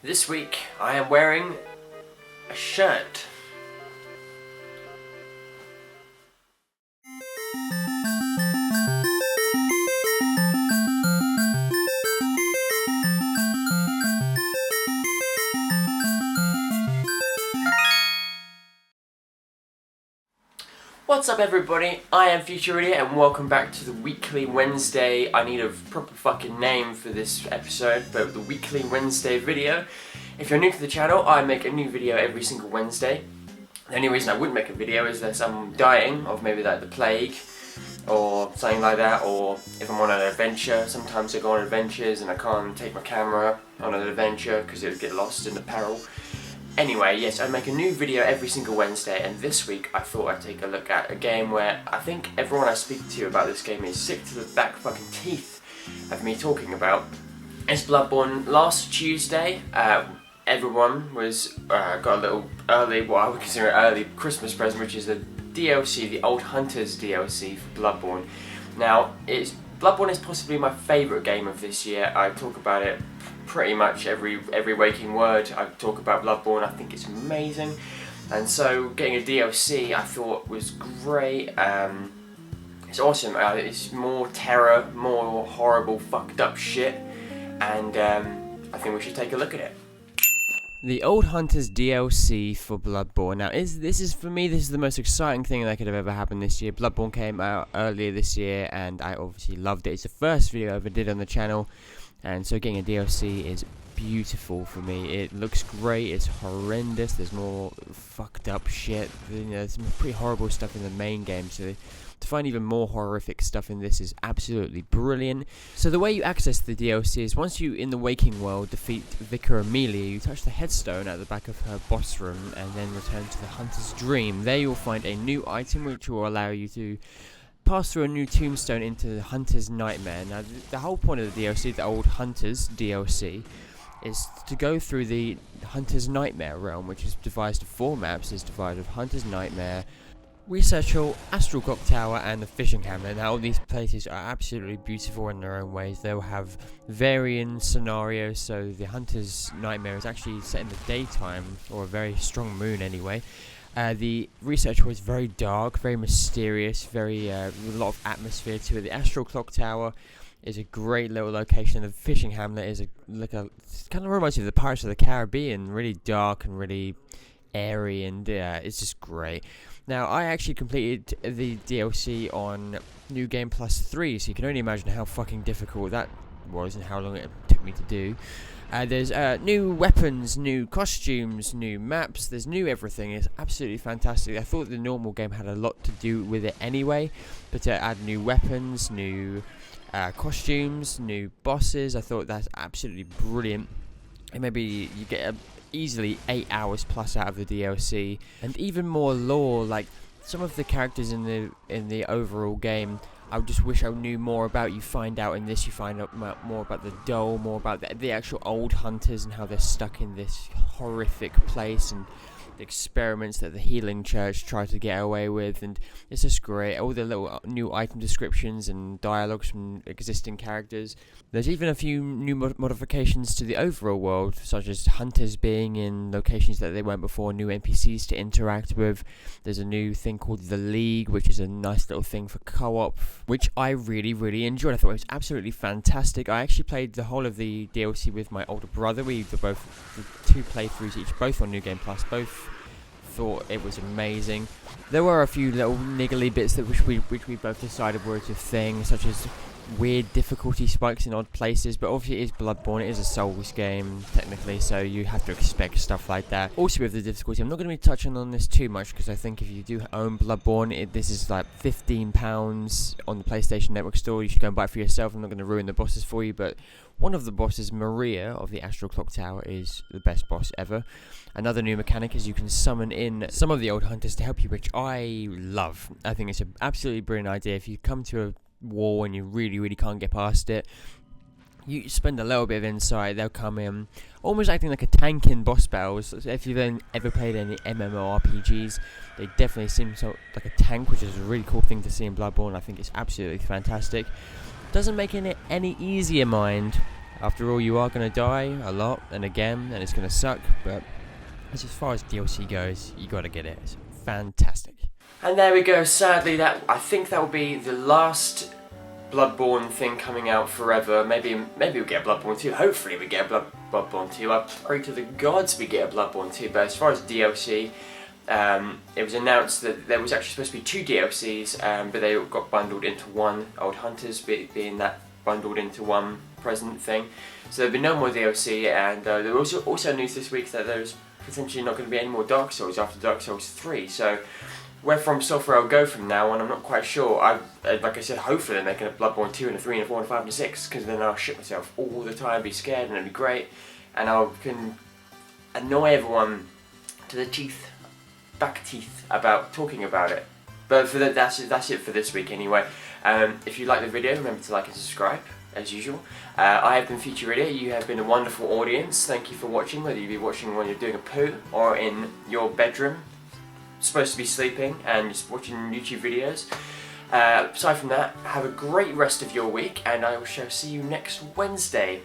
This week I am wearing a shirt. What's up everybody, I am Iamfutureidiot and welcome back to the Weekly Wednesday. I need a proper fucking name for this episode, but the Weekly Wednesday video. If you're new to the channel, I make a new video every single Wednesday. The only reason I wouldn't make a video is that I'm dying of maybe like the plague or something like that, or if I'm on an adventure. Sometimes I go on adventures and I can't take my camera on an adventure because it would get lost in the peril. Anyway, yes, I make a new video every single Wednesday, and this week I thought I'd take a look at a game where I think everyone I speak to about this game is sick to the back fucking teeth of me talking about. It's Bloodborne. Last Tuesday, everyone was got a little early, what I would consider an early Christmas present, which is the DLC, the Old Hunters DLC for Bloodborne. Now, Bloodborne is possibly my favourite game of this year. I talk about it pretty much every waking word. I talk about Bloodborne. I think it's amazing, and so getting a DLC I thought was great. It's awesome. It's more terror, more horrible, fucked up shit, and I think we should take a look at it. The Old Hunters DLC for Bloodborne. Now, this is for me, this is the most exciting thing that could have ever happened this year. Bloodborne came out earlier this year, and I obviously loved it. It's the first video I ever did on the channel, and so getting a DLC is beautiful for me. It looks great. It's horrendous. There's more fucked up shit. You know, there's some pretty horrible stuff in the main game, so to find even more horrific stuff in this is absolutely brilliant. So the way you access the DLC is once you, in the waking world, defeat Vicar Amelia, you touch the headstone at the back of her boss room and then return to the Hunter's Dream. There you'll find a new item which will allow you to pass through a new tombstone into the Hunter's Nightmare. Now the whole point of the DLC, the Old Hunters DLC, is to go through the Hunter's Nightmare realm, which is devised of 4 maps. It's divided of Hunter's Nightmare, Research Hall, Astral Clock Tower, and the Fishing Hamlet. Now all these places are absolutely beautiful in their own ways. They'll have varying scenarios, so the Hunter's Nightmare is actually set in the daytime, or a very strong moon anyway. The Research Hall is very dark, very mysterious, with a lot of atmosphere to it. The Astral Clock Tower is a great little location. The Fishing Hamlet is kind of reminds me of the Pirates of the Caribbean, really dark and really airy, and it's just great. Now, I actually completed the DLC on New Game Plus 3, so you can only imagine how fucking difficult that was and how long it took me to do. There's new weapons, new costumes, new maps, there's new everything. It's absolutely fantastic. I thought the normal game had a lot to do with it anyway, but to add new weapons, new costumes, new bosses, I thought that's absolutely brilliant. And maybe you get easily 8 hours plus out of the DLC, and even more lore. Like some of the characters in the overall game, I just wish I knew more about. You find out in this, you find out more about the Dole, more about the actual old hunters and how they're stuck in this horrific place, and the experiments that the Healing Church tried to get away with, and it's just great. All the little new item descriptions and dialogues from existing characters. There's even a few new modifications to the overall world, such as hunters being in locations that they weren't before, new NPCs to interact with. There's a new thing called the League, which is a nice little thing for co-op, which I really, really enjoyed. I thought it was absolutely fantastic. I actually played the whole of the DLC with my older brother. We were both 2 playthroughs each, both on New Game Plus. Both thought it was amazing. There were a few little niggly bits which we both decided were a thing, such as weird difficulty spikes in odd places, but obviously it is Bloodborne, it is a Souls game technically, so you have to expect stuff like that. Also with the difficulty, I'm not going to be touching on this too much, because I think if you do own Bloodborne, this is like £15 on the PlayStation Network store. You should go and buy it for yourself. I'm not going to ruin the bosses for you, but one of the bosses, Maria of the Astral Clock Tower, is the best boss ever. Another new mechanic is you can summon in some of the old hunters to help you, which I love. I think it's an absolutely brilliant idea. If you come to a wall and you really can't get past it, you spend a little bit of insight, they'll come in, almost acting like a tank in boss battles. If you've ever played any MMORPGs, they definitely seem like a tank, which is a really cool thing to see in Bloodborne. I think it's absolutely fantastic. Doesn't make it any easier, mind. After all, you are going to die a lot and again, and it's going to suck, but as far as DLC goes, you got to get it. It's fantastic. And there we go. Sadly, I think that will be the last Bloodborne thing coming out forever. Maybe we'll get a Bloodborne 2. Hopefully we get a Bloodborne 2. I pray to the gods we get a Bloodborne 2. But as far as DLC, it was announced that there was actually supposed to be 2 DLCs, but they got bundled into one. Old Hunters being that bundled into one present thing. So there'll be no more DLC, and there was also news this week that there's potentially not going to be any more Dark Souls after Dark Souls 3. So where From Software will go from now on, I'm not quite sure. Like I said, hopefully they're making a Bloodborne 2 and a 3 and a 4 and a 5 and a 6, because then I'll shit myself all the time, be scared, and it'll be great, and I can annoy everyone to the teeth, back teeth, about talking about it. But that's it for this week anyway. If you like the video, remember to like and subscribe, as usual. I have been Futureidiot. You have been a wonderful audience. Thank you for watching, whether you be watching when you're doing a poo or in your bedroom, supposed to be sleeping and just watching YouTube videos. Aside from that, have a great rest of your week, and I shall see you next Wednesday.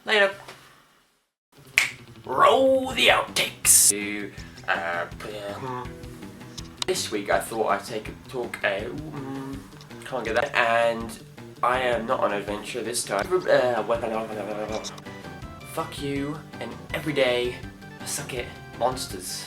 Later. Roll the outtakes. This week I thought I'd take a talk. Can't get that. And I am not on adventure this time. Fuck you and every day suck it, monsters.